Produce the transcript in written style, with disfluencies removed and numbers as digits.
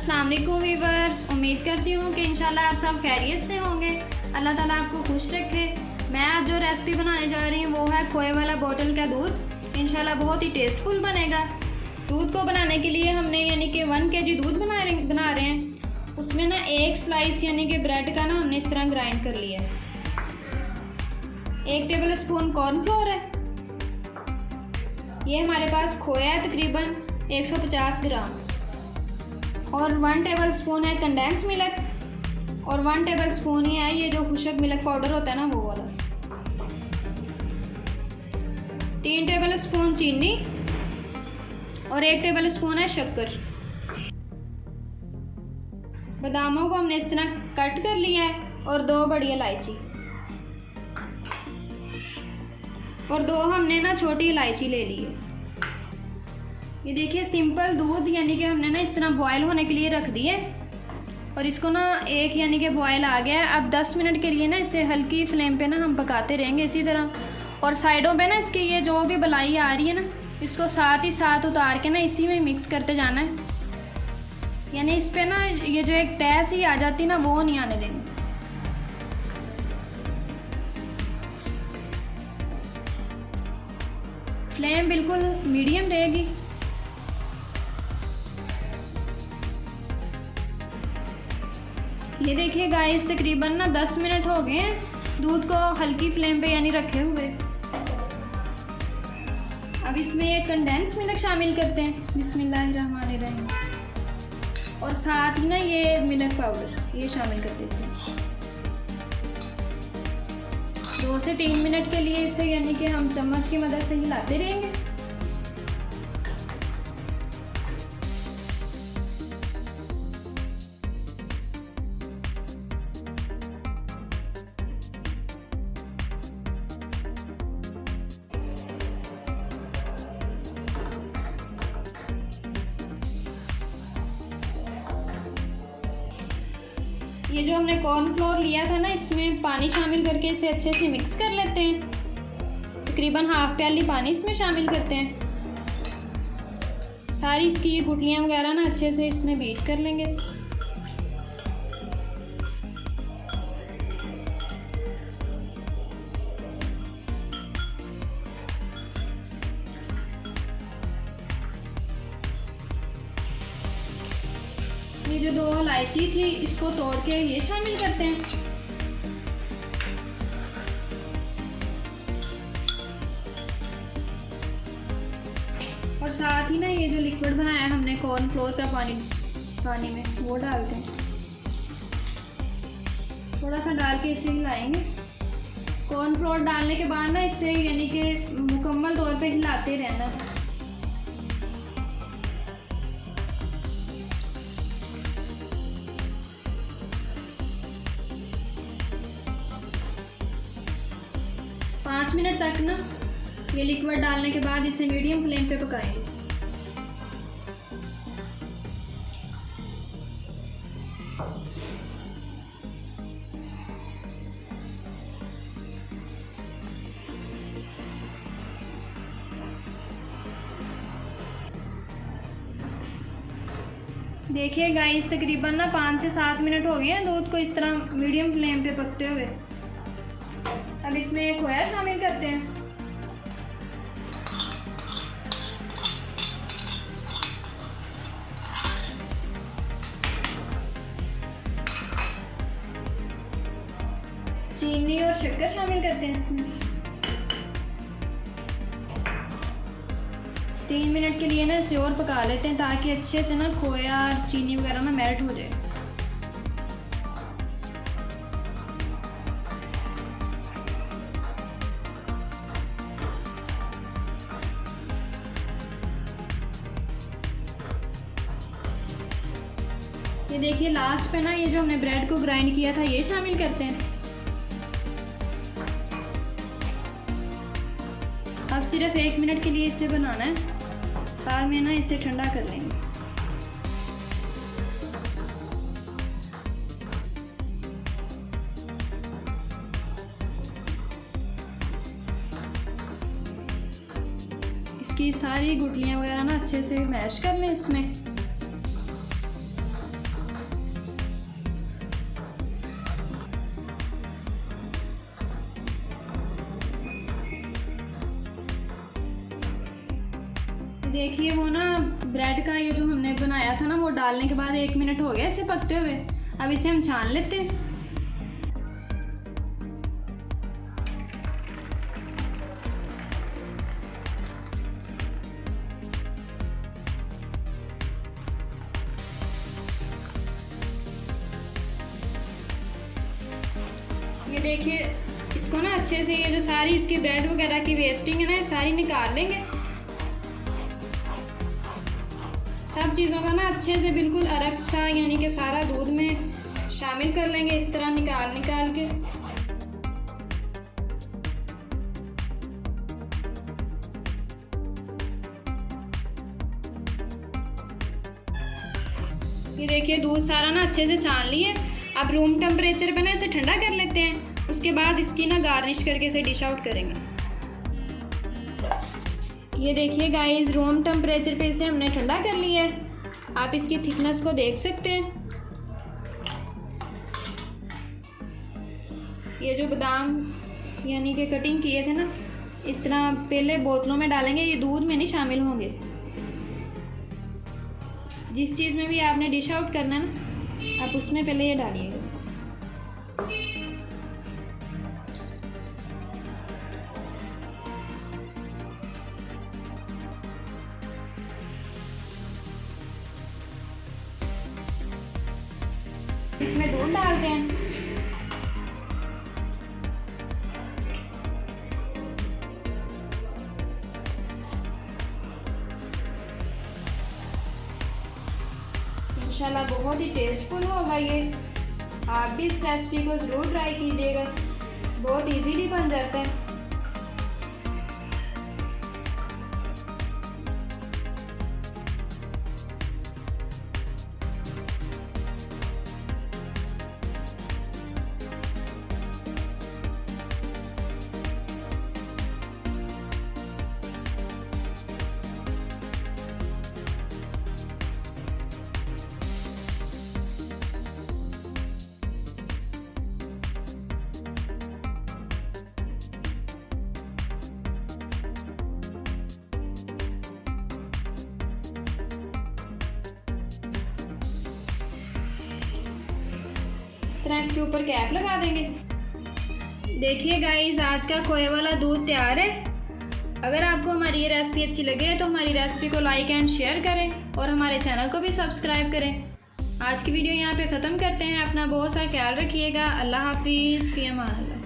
अस्सलाम वालेकुम वीवर्स, उम्मीद करती हूँ कि इंशाल्लाह आप सब खैरियत से होंगे। अल्लाह ताला आपको खुश रखे। मैं आज जो रेसिपी बनाने जा रही हूँ वो है खोए वाला बोतल का दूध। इंशाल्लाह बहुत ही टेस्टफुल बनेगा। दूध को बनाने के लिए हमने यानी कि 1 kg दूध बना रहे हैं। उसमें ना एक स्लाइस यानी कि ब्रेड का ना हमने इस तरह ग्राइंड कर लिया है। 1 टेबल स्पून कॉर्नफ्लोर है। ये हमारे पास खोया है तकरीबन 150 ग्राम, और 1 टेबल स्पून है कंडेंस मिल्क, और 1 टेबल स्पून ही है ये जो खुशक मिल्क पाउडर होता है ना वो वाला। 3 टेबल स्पून चीनी और 1 टेबल स्पून है शक्कर। बादामों को हमने इस तरह कट कर लिया है, और 2 बड़ी इलायची, और 2 हमने ना छोटी इलायची ले ली है। ये देखिए सिंपल दूध यानी कि हमने ना इस तरह बॉयल होने के लिए रख दिए, और इसको ना एक यानी कि बॉयल आ गया है। अब 10 मिनट के लिए ना इसे हल्की फ्लेम पे ना हम पकाते रहेंगे इसी तरह, और साइडों पे ना इसकी ये जो भी बलाई आ रही है ना इसको साथ ही साथ उतार के ना इसी में मिक्स करते जाना है। यानी इस पे ना ये जो एक तह सी आ जाती ना वो नहीं आने देनी। फ्लेम बिल्कुल मीडियम रहेगी। ये देखिए गाइस तकरीबन ना 10 मिनट हो गए हैं दूध को हल्की फ्लेम पे यानी रखे हुए। अब इसमें ये कंडेंस मिल्क शामिल करते हैं, बिस्मिल्लाहिर्रहमानिर्रहीम, और साथ ही ना ये मिल्क पाउडर ये शामिल कर देते हैं। 2 से 3 मिनट के लिए इसे यानी कि हम चम्मच की मदद से हिलाते रहेंगे। ये जो हमने कॉर्नफ्लोर लिया था ना इसमें पानी शामिल करके इसे अच्छे से मिक्स कर लेते हैं। तकरीबन ½ प्याली पानी इसमें शामिल करते हैं। सारी इसकी ये गुठलियाँ वगैरह ना अच्छे से इसमें बीट कर लेंगे। ये जो 2 इलायची थी इसको तोड़ के ये शामिल करते हैं। और साथ ही ना ये जो लिक्विड बनाया हमने कॉर्नफ्लोर का पानी में वो डालते हैं। थोड़ा सा डाल के इसे हिलाएंगे। कॉर्नफ्लोर डालने के बाद ना इसे यानी कि मुकम्मल तौर पे हिलाते रहना। पाँच मिनट तक ना ये लिक्विड डालने के बाद इसे मीडियम फ्लेम पे पकाएंगे। देखिए गाइस तकरीबन ना 5 से 7 मिनट हो गए हैं दूध को इस तरह मीडियम फ्लेम पे पकते हुए। अब इसमें खोया शामिल करते हैं। चीनी और शक्कर शामिल करते हैं इसमें। 3 मिनट के लिए ना इसे और पका लेते हैं ताकि अच्छे से ना खोया और चीनी वगैरह ना मेल्ट हो जाए। ये देखिए लास्ट पे ना ये जो हमने ब्रेड को ग्राइंड किया था ये शामिल करते हैं। अब सिर्फ 1 मिनट के लिए इसे बनाना है, बाद में ना इसे ठंडा कर लेंगे। इसकी सारी गुठलियाँ वगैरह ना अच्छे से मैश कर लें इसमें। देखिए वो ना ब्रेड का ये जो हमने बनाया था ना, वो डालने के बाद 1 मिनट हो गया इसे पकते हुए। अब इसे हम छान लेते हैं। ये देखिए इसको ना अच्छे से, ये जो सारी इसकी ब्रेड वगैरह की वेस्टिंग है ना, ये सारी निकाल लेंगे। सब चीज़ों का ना अच्छे से बिल्कुल अलग सा यानी कि सारा दूध में शामिल कर लेंगे, इस तरह निकाल के। ये देखिए दूध सारा ना अच्छे से छान लिए। अब रूम टेम्परेचर पे ना इसे ठंडा कर लेते हैं। उसके बाद इसकी ना गार्निश करके इसे डिश आउट करेंगे। ये देखिए गाइस, रूम टेम्परेचर पे इसे हमने ठंडा कर लिया है। आप इसकी थिकनेस को देख सकते हैं। ये जो बादाम यानी कि कटिंग किए थे ना, इस तरह पहले बोतलों में डालेंगे, ये दूध में नहीं शामिल होंगे। जिस चीज़ में भी आपने डिश आउट करना है ना, आप उसमें पहले ये डालिएगा। इसमें दूध डालते हैं। इंशाल्लाह बहुत ही टेस्टफुल होगा ये। आप भी इस रेसिपी को ज़रूर ट्राई कीजिएगा, बहुत इजीली बन जाता है। इस तरह इसके ऊपर कैप लगा देंगे। देखिए गाइस, आज का खोए वाला दूध तैयार है। अगर आपको हमारी ये रेसिपी अच्छी लगे तो हमारी रेसिपी को लाइक एंड शेयर करें और हमारे चैनल को भी सब्सक्राइब करें। आज की वीडियो यहाँ पे ख़त्म करते हैं। अपना बहुत सा ख्याल रखिएगा। अल्लाह हाफिज़, फ़ी अमान अल्लाह।